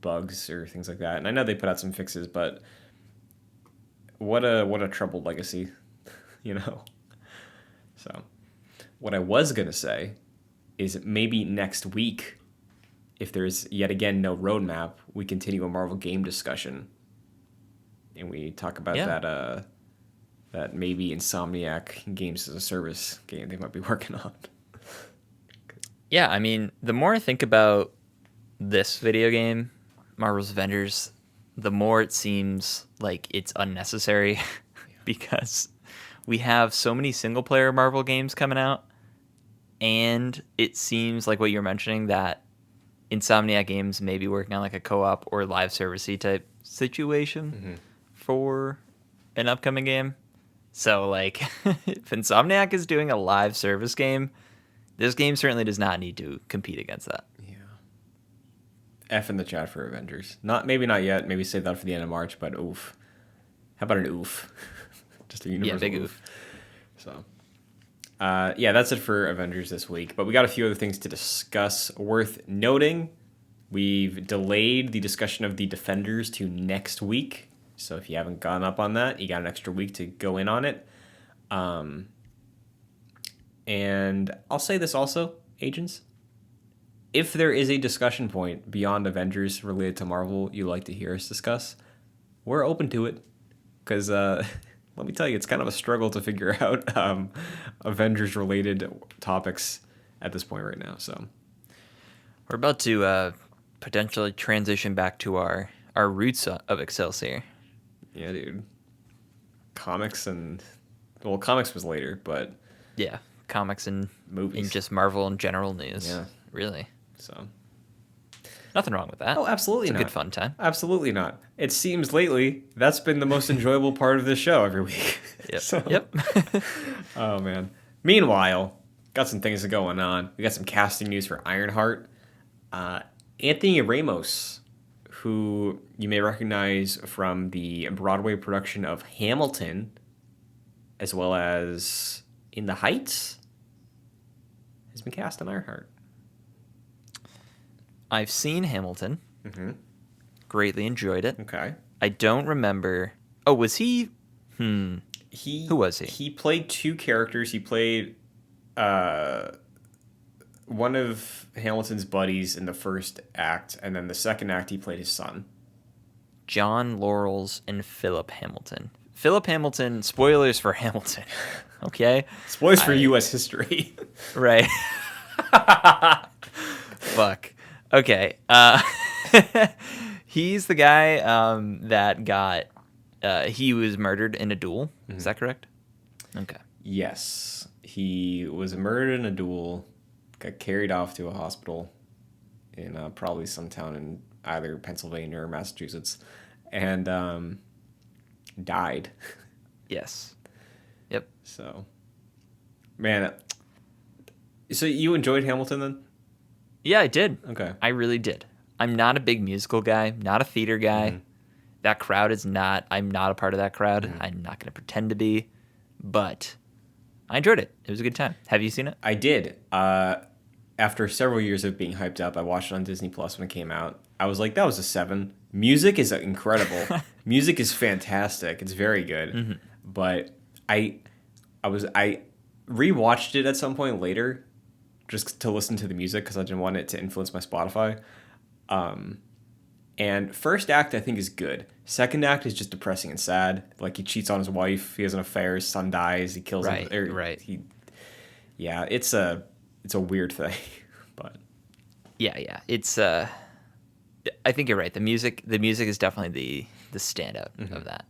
Speaker 2: bugs or things like that. And I know they put out some fixes, but what a troubled legacy, So what I was gonna say is maybe next week, if there's yet again no roadmap, we continue a Marvel game discussion, and we talk about that maybe Insomniac Games as a Service game they might be working on.
Speaker 3: Yeah, I mean, the more I think about this video game, Marvel's Avengers, the more it seems like it's unnecessary because we have so many single-player Marvel games coming out, and it seems like what you're mentioning, that Insomniac Games may be working on a co-op or live servicey type situation. for an upcoming game. So, like, if Insomniac is doing a live service game, this game certainly does not need to compete against that.
Speaker 2: Yeah. F in the chat for Avengers. Maybe not yet. Maybe save that for the end of March. But oof. How about an oof? Just a universal
Speaker 3: big oof.
Speaker 2: So, yeah, that's it for Avengers this week. But we got a few other things to discuss. Worth noting, we've delayed the discussion of the Defenders to next week. So if you haven't gone up on that, you got an extra week to go in on it. And I'll say this also, agents. If there is a discussion point beyond Avengers related to Marvel you'd like to hear us discuss, we're open to it. Because let me tell you, it's kind of a struggle to figure out Avengers-related topics at this point right now. So
Speaker 3: we're about to potentially transition back to our roots of Excelsior.
Speaker 2: Yeah, dude. Comics was later, but
Speaker 3: yeah, comics and
Speaker 2: movies,
Speaker 3: and just Marvel and general news.
Speaker 2: Yeah,
Speaker 3: really.
Speaker 2: So
Speaker 3: nothing wrong with that.
Speaker 2: Oh, absolutely not.
Speaker 3: Good fun time.
Speaker 2: Absolutely not. It seems lately that's been the most enjoyable part of this show every week.
Speaker 3: Yep. Yep.
Speaker 2: Oh man. Meanwhile, got some things going on. We got some casting news for Ironheart. Anthony Ramos, who you may recognize from the Broadway production of Hamilton, as well as In the Heights, has been cast in Ironheart.
Speaker 3: I've seen Hamilton.
Speaker 2: Mm-hmm.
Speaker 3: Greatly enjoyed it.
Speaker 2: Okay.
Speaker 3: I don't remember. Oh, was he? Who was he?
Speaker 2: He played two characters. He played one of Hamilton's buddies in the first act, and then the second act he played his son.
Speaker 3: John Laurels and Philip Hamilton. Philip Hamilton, spoilers for Hamilton. Okay?
Speaker 2: Spoilers for U.S. history.
Speaker 3: Right. Fuck. Okay. He's the guy that got... he was murdered in a duel. Mm-hmm. Is that correct? Okay.
Speaker 2: Yes. He was murdered in a duel, got carried off to a hospital in probably some town in either Pennsylvania or Massachusetts, and died.
Speaker 3: Yes. Yep.
Speaker 2: So, man. So you enjoyed Hamilton then?
Speaker 3: Yeah, I did.
Speaker 2: Okay.
Speaker 3: I really did. I'm not a big musical guy, not a theater guy. Mm-hmm. That crowd is not, I'm not a part of that crowd. Mm-hmm. I'm not going to pretend to be, but I enjoyed it. It was a good time. Have you seen it?
Speaker 2: I did. After several years of being hyped up, I watched it on Disney Plus when it came out. I was like, that was a 7. Music is incredible. Music is fantastic. It's very good. Mm-hmm. But I rewatched it at some point later just to listen to the music because I didn't want it to influence my Spotify. And first act, I think, is good. Second act is just depressing and sad. Like, he cheats on his wife. He has an affair. His son dies. He kills him.
Speaker 3: Right.
Speaker 2: Yeah, it's a weird thing. But
Speaker 3: yeah. It's I think you're right. The music is definitely the standout mm-hmm. of that.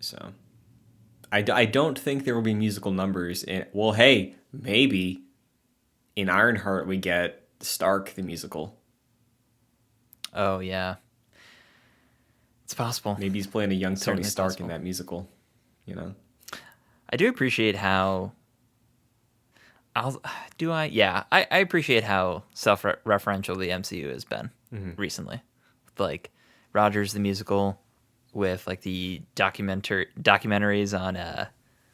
Speaker 2: So I don't think there will be musical numbers in. Well, hey, maybe in Ironheart we get Stark the musical.
Speaker 3: Oh yeah. It's possible.
Speaker 2: Maybe he's playing a young Tony Stark in that musical, you know?
Speaker 3: I do appreciate how... I appreciate how self-referential the MCU has been mm-hmm. recently. Like, Rogers the musical with, like, the documentaries on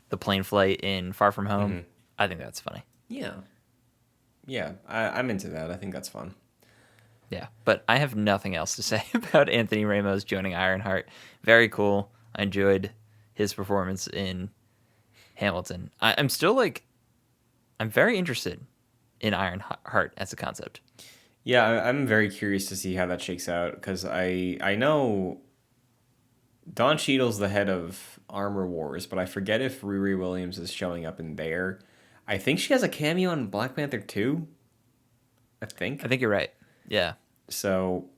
Speaker 3: the plane flight in Far From Home. Mm-hmm. I think that's funny.
Speaker 2: Yeah. Yeah, I'm into that. I think that's fun.
Speaker 3: Yeah, but I have nothing else to say about Anthony Ramos joining Ironheart. Very cool. I enjoyed his performance in Hamilton. I'm still I'm very interested in Ironheart as a concept.
Speaker 2: Yeah, I'm very curious to see how that shakes out because I know Don Cheadle's the head of Armor Wars, but I forget if Riri Williams is showing up in there. I think she has a cameo in Black Panther 2. I think
Speaker 3: you're right. Yeah.
Speaker 2: So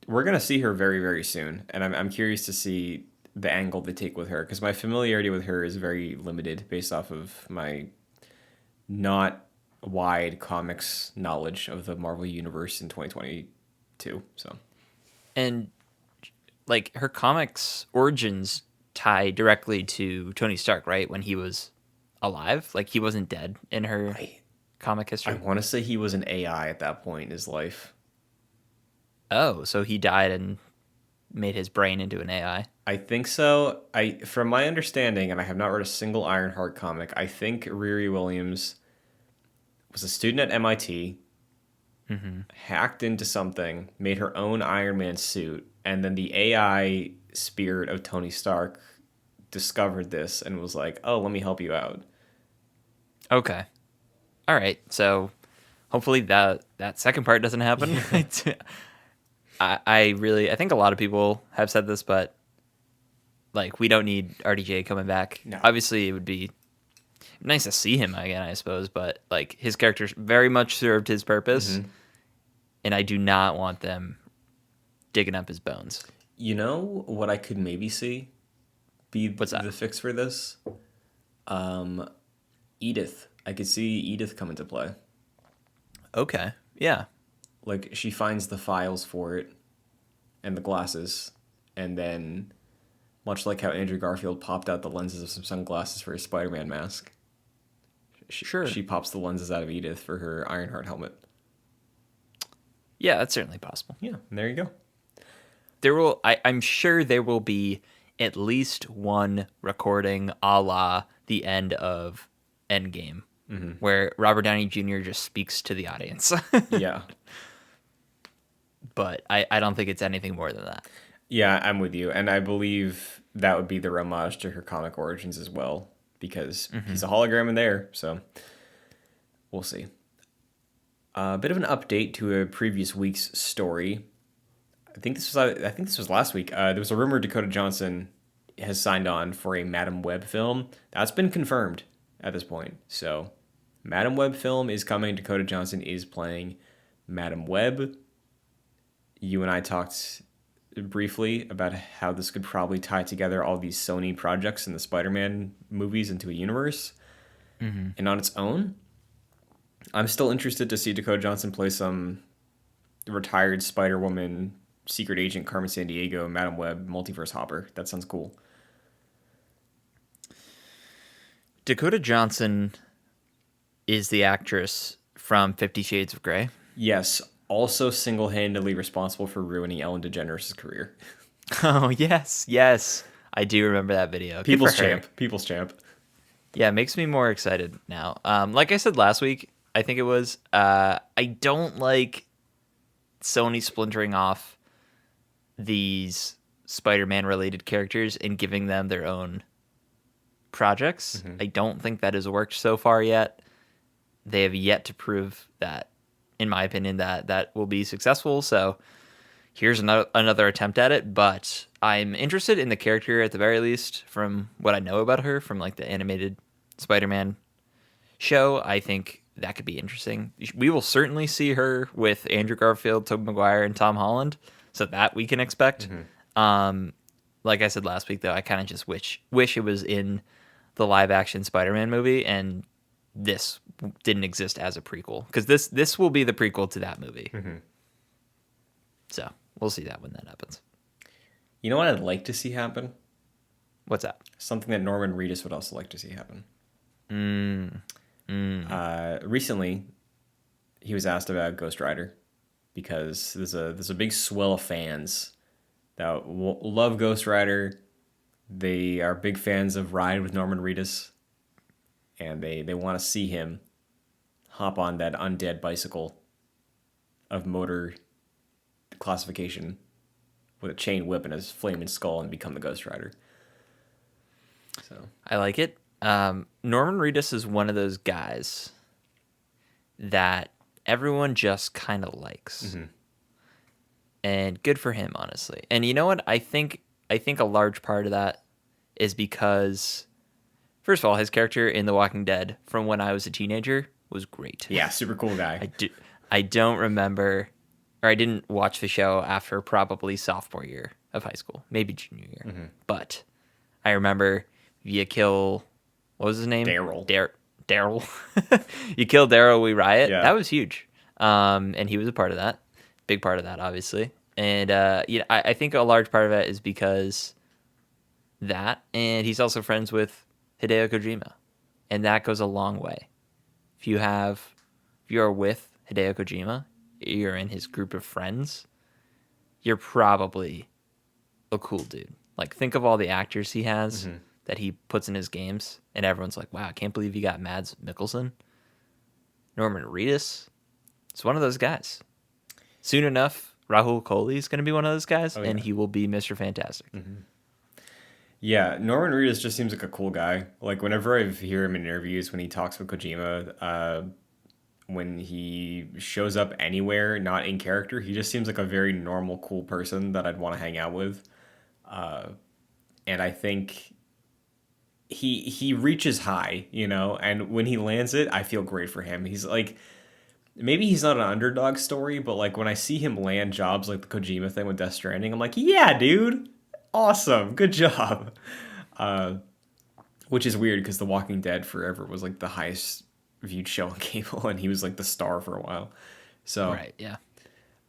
Speaker 2: we're going to see her very, very soon. And I'm curious to see the angle they take with her because my familiarity with her is very limited based off of my not wide comics knowledge of the Marvel Universe in 2022. So,
Speaker 3: and like her comics origins tie directly to Tony Stark, right? When he was alive, like he wasn't dead in her comic
Speaker 2: I
Speaker 3: history.
Speaker 2: want to say he was an AI at that point in his life.
Speaker 3: Oh, so he died and made his brain into an AI.
Speaker 2: I think so. From my understanding, and I have not read a single Ironheart comic, I think Riri Williams was a student at MIT, hacked into something, made her own Iron Man suit, and then the AI spirit of Tony Stark discovered this and was like, "Oh, let me help you out."
Speaker 3: Okay. All right. So hopefully that second part doesn't happen. I think a lot of people have said this, but like we don't need RDJ coming back.
Speaker 2: No.
Speaker 3: Obviously, it would be nice to see him again, I suppose, but like his character very much served his purpose, and I do not want them digging up his bones.
Speaker 2: You know what I could maybe see be
Speaker 3: What's that?
Speaker 2: the fix for this? Edith. I could see Edith come into play.
Speaker 3: Okay. Yeah.
Speaker 2: Like she finds the files for it and the glasses, and then much like how Andrew Garfield popped out the lenses of some sunglasses for his Spider-Man mask, she pops the lenses out of Edith for her Ironheart helmet.
Speaker 3: Yeah, that's certainly possible.
Speaker 2: Yeah, there you go.
Speaker 3: I'm sure there will be at least one recording a la the end of Endgame, where Robert Downey Jr. just speaks to the audience.
Speaker 2: Yeah.
Speaker 3: But I don't think it's anything more than that.
Speaker 2: Yeah, I'm with you. And I believe that would be the homage to her comic origins as well, because he's a hologram in there. So we'll see. A bit of an update to a previous week's story. I think this was last week. There was a rumor Dakota Johnson has signed on for a Madam Web film. That's been confirmed at this point. So Madam Web film is coming. Dakota Johnson is playing Madam Web. You and I talked briefly about how this could probably tie together all these Sony projects and the Spider-Man movies into a universe. And on its own, I'm still interested to see Dakota Johnson play some retired Spider-Woman, secret agent Carmen Sandiego, Madam Web, multiverse hopper. That sounds cool.
Speaker 3: Dakota Johnson is the actress from 50 Shades of Grey.
Speaker 2: Yes, also single-handedly responsible for ruining Ellen DeGeneres' career.
Speaker 3: Oh, yes. I do remember that video.
Speaker 2: People's champ.
Speaker 3: Yeah, it makes me more excited now. Like I said last week, I think it was, I don't like Sony splintering off these Spider-Man related characters and giving them their own projects. I don't think that has worked so far yet. They have yet to prove that, in my opinion, that will be successful. So here's another attempt at it, but I'm interested in the character at the very least from what I know about her from like the animated Spider-Man show. I think that could be interesting. We will certainly see her with Andrew Garfield, Tobey Maguire, and Tom Holland, so that we can expect. Like I said last week, though, I kind of just wish it was in the live-action Spider-Man movie, and this didn't exist as a prequel, because this will be the prequel to that movie. So we'll see that when that happens.
Speaker 2: You know what I'd like to see happen?
Speaker 3: What's that?
Speaker 2: Something that Norman Reedus would also like to see happen. Recently, he was asked about Ghost Rider because there's a big swell of fans that love Ghost Rider. They are big fans of Ride with Norman Reedus, and they want to see him hop on that undead bicycle of motor classification with a chain whip and his flaming skull and become the Ghost Rider. So
Speaker 3: I like it. Norman Reedus is one of those guys that everyone just kind of likes. And good for him, honestly. And you know what? I think a large part of that is because, first of all, his character in The Walking Dead from when I was a teenager was great.
Speaker 2: yeah, super cool guy.
Speaker 3: I don't remember, or I didn't watch the show after probably sophomore year of high school, maybe junior year. But I remember you kill, what was his name?
Speaker 2: Daryl.
Speaker 3: Daryl. You kill Daryl, we riot.
Speaker 2: Yeah.
Speaker 3: That was huge. And he was a part of that. Big part of that, obviously. And I think a large part of it is because that, and he's also friends with Hideo Kojima, and that goes a long way. If you are with Hideo Kojima, you're in his group of friends, you're probably a cool dude. Like, think of all the actors he has that he puts in his games, and everyone's like, wow, I can't believe you got Mads Mikkelsen. Norman Reedus. It's one of those guys. Soon enough, Rahul Kohli is going to be one of those guys, and he will be Mr. Fantastic.
Speaker 2: Yeah, Norman Reedus just seems like a cool guy. Like whenever I hear him in interviews, when he talks with Kojima, when he shows up anywhere, not in character, he just seems like a very normal, cool person that I'd want to hang out with. And I think he reaches high, you know, and when he lands it, I feel great for him. He's like, maybe he's not an underdog story, but like when I see him land jobs like the Kojima thing with Death Stranding, I'm like, yeah, dude, awesome, good job. Which is weird because The Walking Dead forever was like the highest viewed show on cable, and he was like the star for a while. So
Speaker 3: Right, yeah.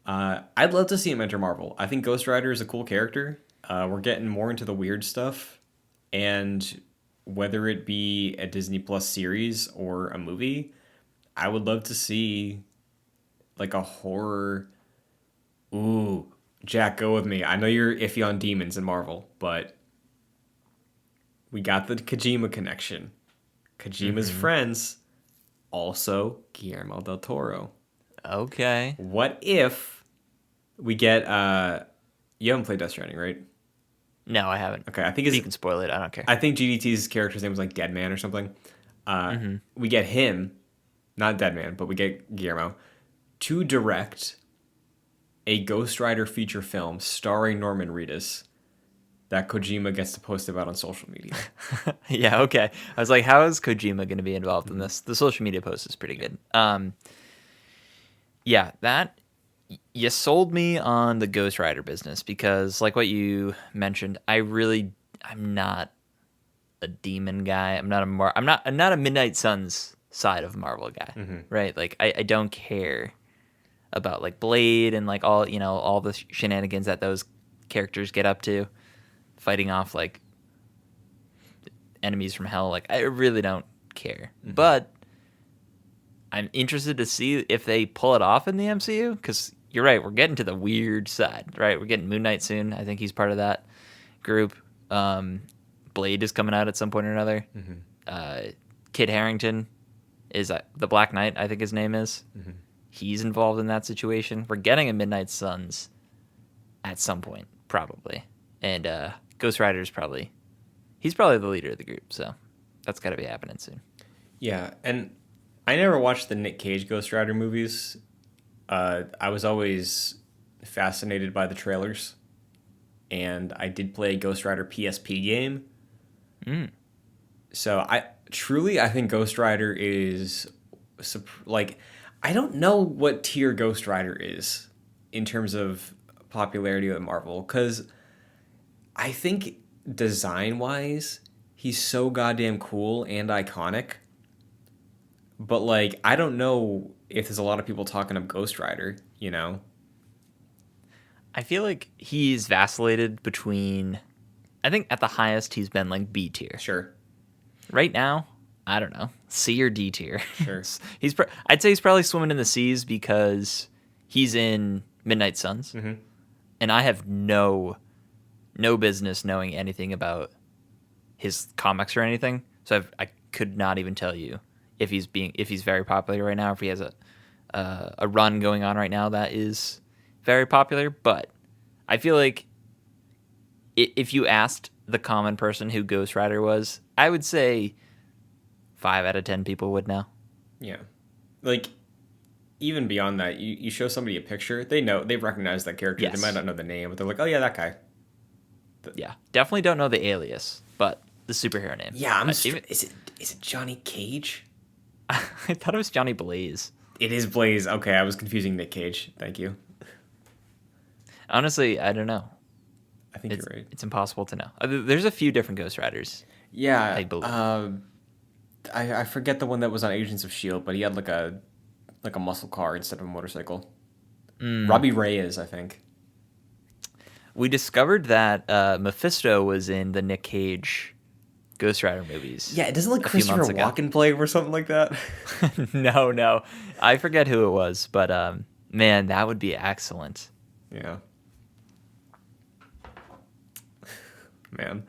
Speaker 2: I'd love to see him enter Marvel. I think Ghost Rider is a cool character. We're getting more into the weird stuff, and whether it be a Disney Plus series or a movie, I would love to see like a horror. Ooh, Jack, go with me. I know you're iffy on demons in Marvel, but we got the Kojima connection. Kojima's friends, also Guillermo del Toro.
Speaker 3: Okay.
Speaker 2: What if we get you haven't played Death Stranding, right?
Speaker 3: No, I haven't.
Speaker 2: Okay, I think
Speaker 3: You can spoil it. I don't care.
Speaker 2: I think GDT's character's name was like Deadman or something. We get him, not Deadman, but we get Guillermo to direct a Ghost Rider feature film starring Norman Reedus that Kojima gets to post about on social media.
Speaker 3: Yeah, okay. I was like, how is Kojima going to be involved in this? The social media post is pretty good. Yeah, that you sold me on the Ghost Rider business because, like what you mentioned, I'm not a demon guy. I'm not a Midnight Suns side of Marvel guy, right? Like I don't care about like Blade and like all the shenanigans that those characters get up to, fighting off like enemies from hell. Like I really don't care, but I'm interested to see if they pull it off in the MCU because you're right. We're getting to the weird side, right? We're getting Moon Knight soon. I think he's part of that group. Blade is coming out at some point or another. Kid Harington is the Black Knight, I think his name is. He's involved in that situation. We're getting a Midnight Suns at some point, probably. And Ghost Rider is he's probably the leader of the group, so that's got to be happening soon.
Speaker 2: Yeah, and I never watched the Nick Cage Ghost Rider movies. I was always fascinated by the trailers, and I did play a Ghost Rider PSP game. So I think Ghost Rider is like, I don't know what tier Ghost Rider is in terms of popularity with Marvel, because I think design wise he's so goddamn cool and iconic. But like, I don't know if there's a lot of people talking up Ghost Rider, you know?
Speaker 3: I feel like he's vacillated between. I think at the highest he's been like B tier.
Speaker 2: Sure.
Speaker 3: Right now, I don't know, C or D tier.
Speaker 2: Sure.
Speaker 3: I'd say he's probably swimming in the C's because he's in Midnight Suns, and I have no business knowing anything about his comics or anything. So I could not even tell you if he's very popular right now, if he has a run going on right now that is very popular. But I feel like if you asked the common person who Ghost Rider was, I would say 5 out of 10 people would know.
Speaker 2: Yeah. Like, even beyond that, you show somebody a picture, they recognize that character.
Speaker 3: Yes.
Speaker 2: They might not know the name, but they're like, oh yeah, that guy.
Speaker 3: Yeah, definitely don't know the alias, but the superhero name.
Speaker 2: Yeah, is it Johnny Cage?
Speaker 3: I thought it was Johnny Blaze.
Speaker 2: It is Blaze. Okay, I was confusing Nick Cage. Thank you.
Speaker 3: Honestly, I don't know.
Speaker 2: I think you're right.
Speaker 3: It's impossible to know. There's a few different Ghost Riders.
Speaker 2: Yeah,
Speaker 3: I believe.
Speaker 2: I forget the one that was on Agents of S.H.I.E.L.D., but he had like a muscle car instead of a motorcycle. Robbie Reyes, I think.
Speaker 3: We discovered that Mephisto was in the Nick Cage Ghost Rider movies.
Speaker 2: Yeah, it doesn't like
Speaker 3: a few
Speaker 2: Christopher
Speaker 3: months ago.
Speaker 2: Walken play or something like that.
Speaker 3: No, I forget who it was, but man, that would be excellent.
Speaker 2: Yeah. Man.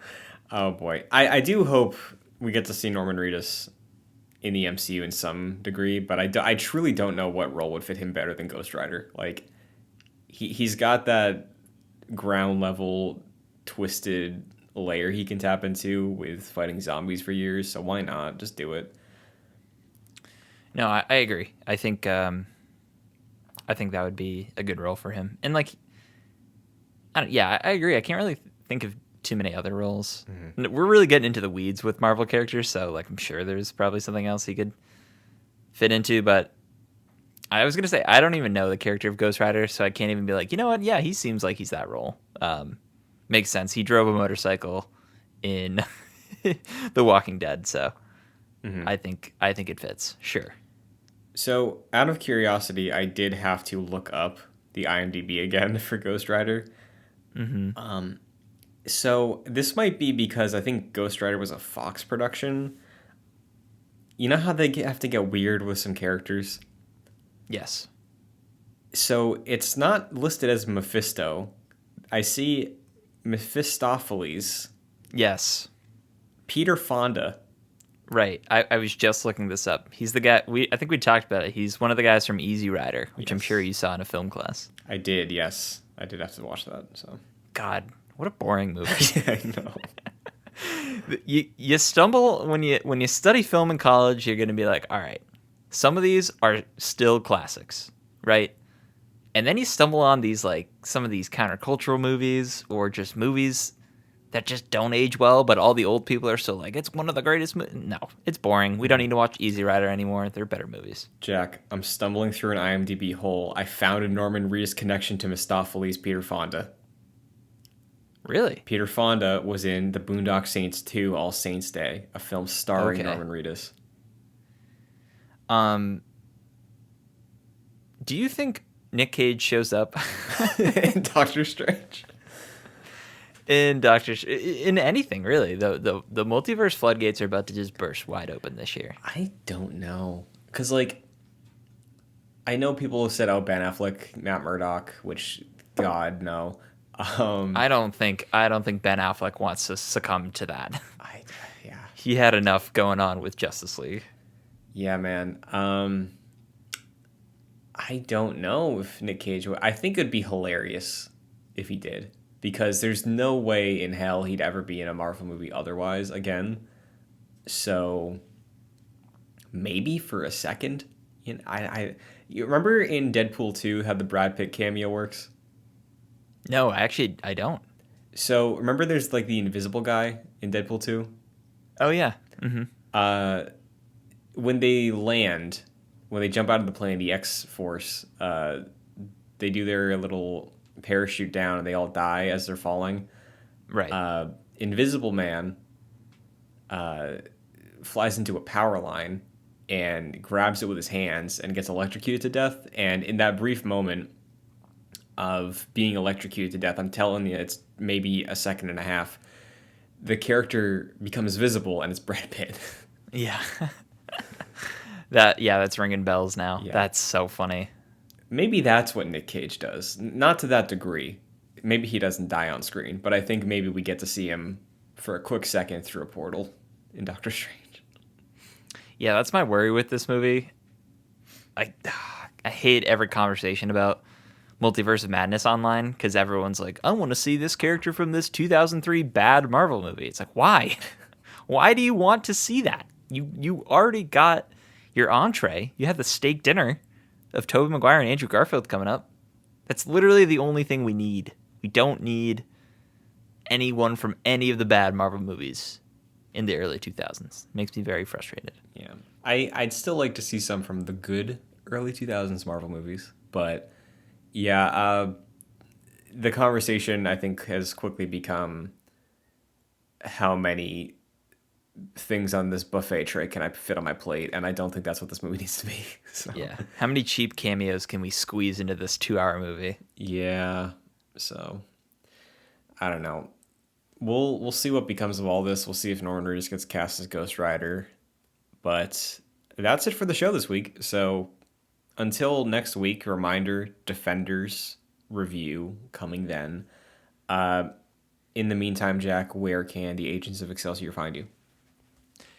Speaker 2: Oh boy. I do hope we get to see Norman Reedus in the MCU in some degree, but I truly don't know what role would fit him better than Ghost Rider. Like, he's got that ground level twisted layer he can tap into with fighting zombies for years, so why not? Just do it.
Speaker 3: No, I agree. I think that would be a good role for him. And like, I agree. I can't really think of too many other roles. Mm-hmm. We're really getting into the weeds with Marvel characters, so like I'm sure there's probably something else he could fit into. But I was gonna say I don't even know the character of Ghost Rider, so I can't even be like, you know what? Yeah, he seems like he's that role. Makes sense. He drove a motorcycle in The Walking Dead, so I think it fits. Sure.
Speaker 2: So, out of curiosity, I did have to look up the IMDb again for Ghost Rider. Mm-hmm. So, this might be because I think Ghost Rider was a Fox production. You know how they have to get weird with some characters?
Speaker 3: Yes.
Speaker 2: So, it's not listed as Mephisto. I see Mephistopheles.
Speaker 3: Yes.
Speaker 2: Peter Fonda.
Speaker 3: Right. I was just looking this up. He's the guy I think we talked about it. He's one of the guys from Easy Rider, which I'm sure you saw in a film class.
Speaker 2: I did, yes. I did have to watch that. So
Speaker 3: God, what a boring movie.
Speaker 2: Yeah, I know.
Speaker 3: You stumble when you study film in college, you're gonna be like, all right, some of these are still classics, right? And then you stumble on these like some of these countercultural movies or just movies that just don't age well, but all the old people are still like, it's one of the greatest No, it's boring. We don't need to watch Easy Rider anymore. They're better movies.
Speaker 2: Jack, I'm stumbling through an IMDb hole. I found a Norman Reedus connection to Mephistopheles Peter Fonda.
Speaker 3: Really?
Speaker 2: Peter Fonda was in The Boondock Saints 2 All Saints Day, a film starring Norman Reedus.
Speaker 3: Do you think Nick Cage shows up
Speaker 2: in Doctor Strange?
Speaker 3: In anything really. The multiverse floodgates are about to just burst wide open this year.
Speaker 2: I don't know, because like I know people have said, "Oh, Ben Affleck, Matt Murdock," which God no.
Speaker 3: I don't think Ben Affleck wants to succumb to that.
Speaker 2: Yeah,
Speaker 3: he had enough going on with Justice League.
Speaker 2: Yeah, man. I don't know if Nick Cage would. I think it'd be hilarious if he did. Because there's no way in hell he'd ever be in a Marvel movie otherwise again. So maybe for a second. You remember in Deadpool 2 how the Brad Pitt cameo works?
Speaker 3: No, actually I don't.
Speaker 2: So remember there's like the invisible guy in Deadpool 2?
Speaker 3: Oh yeah. Mm-hmm.
Speaker 2: When they land, when they jump out of the plane, the X-Force, they do their little parachute down and they all die as they're falling.
Speaker 3: Right.
Speaker 2: Invisible Man flies into a power line and grabs it with his hands and gets electrocuted to death. And in that brief moment of being electrocuted to death, I'm telling you, it's maybe a second and a half, the character becomes visible and it's Brad Pitt.
Speaker 3: Yeah. That's ringing bells now. Yeah. That's so funny.
Speaker 2: Maybe that's what Nick Cage does. Not to that degree. Maybe he doesn't die on screen, but I think maybe we get to see him for a quick second through a portal in Doctor Strange.
Speaker 3: Yeah, that's my worry with this movie. I hate every conversation about Multiverse of Madness online because everyone's like, I want to see this character from this 2003 bad Marvel movie. It's like, why? Why do you want to see that? You already got your entree. You had the steak dinner of Tobey Maguire and Andrew Garfield coming up. That's literally the only thing we need. We don't need anyone from any of the bad Marvel movies in the early 2000s. Makes me very frustrated.
Speaker 2: Yeah. I'd still like to see some from the good early 2000s Marvel movies. But, yeah, the conversation, I think, has quickly become how many things on this buffet tray can I fit on my plate, and I don't think that's what this movie needs to be. So.
Speaker 3: Yeah. How many cheap cameos can we squeeze into this 2-hour movie?
Speaker 2: Yeah. So I don't know. We'll see what becomes of all this. We'll see if Norman Reedus gets cast as Ghost Rider. But that's it for the show this week. So until next week, reminder, Defenders review coming then. In the meantime, Jack, where can the Agents of Excelsior find you?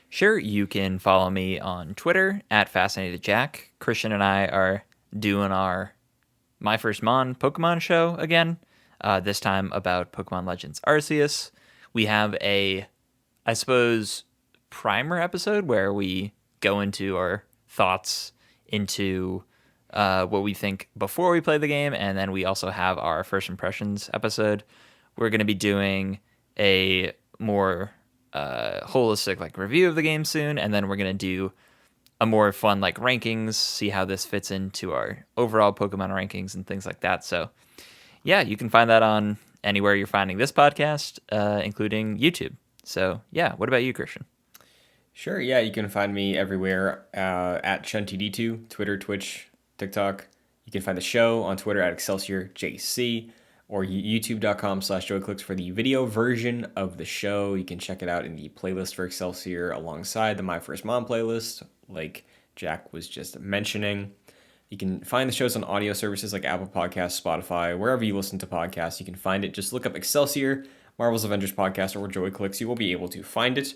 Speaker 3: Sure, you can follow me on Twitter at FascinatedJack. Christian and I are doing our My First Mon Pokemon show again, this time about Pokemon Legends Arceus. We have I suppose, primer episode where we go into our thoughts into what we think before we play the game, and then we also have our first impressions episode. We're going to be doing a more holistic like review of the game soon, and then we're going to do a more fun like rankings, see how this fits into our overall Pokemon rankings and things like that. So yeah, you can find that on anywhere you're finding this podcast, including YouTube. So yeah, what about you, Christian?
Speaker 2: Sure, yeah, you can find me everywhere at ChunTD2, Twitter, Twitch, TikTok. You can find the show on Twitter at ExcelsiorJC or youtube.com/joyclicks for the video version of the show. You can check it out in the playlist for Excelsior alongside the My First Mom playlist, like Jack was just mentioning. You can find the shows on audio services like Apple Podcasts, Spotify, wherever you listen to podcasts. You can find it. Just look up Excelsior, Marvel's Avengers Podcast, or Joy Clicks. You will be able to find it.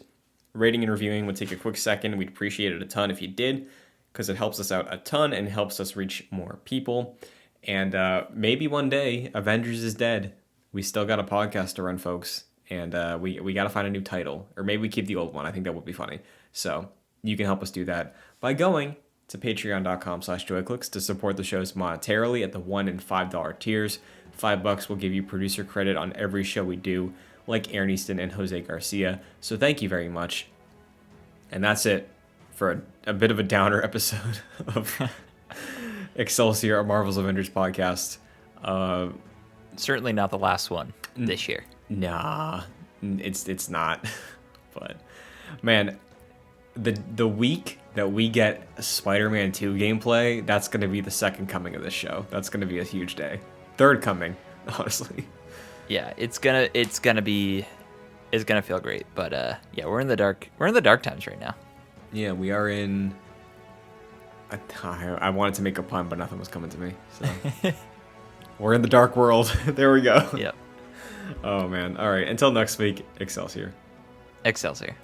Speaker 2: Rating and reviewing would take a quick second. We'd appreciate it a ton if you did, because it helps us out a ton and helps us reach more people. And maybe one day, Avengers is Dead. We still got a podcast to run, folks. And we got to find a new title. Or maybe we keep the old one. I think that would be funny. So you can help us do that by going to patreon.com/joyclicks to support the shows monetarily at the $1 and $5 tiers. $5 will give you producer credit on every show we do, like Aaron Easton and Jose Garcia. So thank you very much. And that's it for a bit of a downer episode of Excelsior, a Marvel's Avengers podcast.
Speaker 3: Certainly not the last one this year.
Speaker 2: Nah, it's not. But man, the week that we get Spider-Man 2 gameplay, that's going to be the second coming of this show. That's going to be a huge day. Third coming, honestly.
Speaker 3: Yeah, it's gonna feel great. But yeah, we're in the dark times right now.
Speaker 2: Yeah, we are in. I wanted to make a pun, but nothing was coming to me. So we're in the dark world. There we go.
Speaker 3: Yep.
Speaker 2: Oh man. All right. Until next week, Excelsior.
Speaker 3: Excelsior.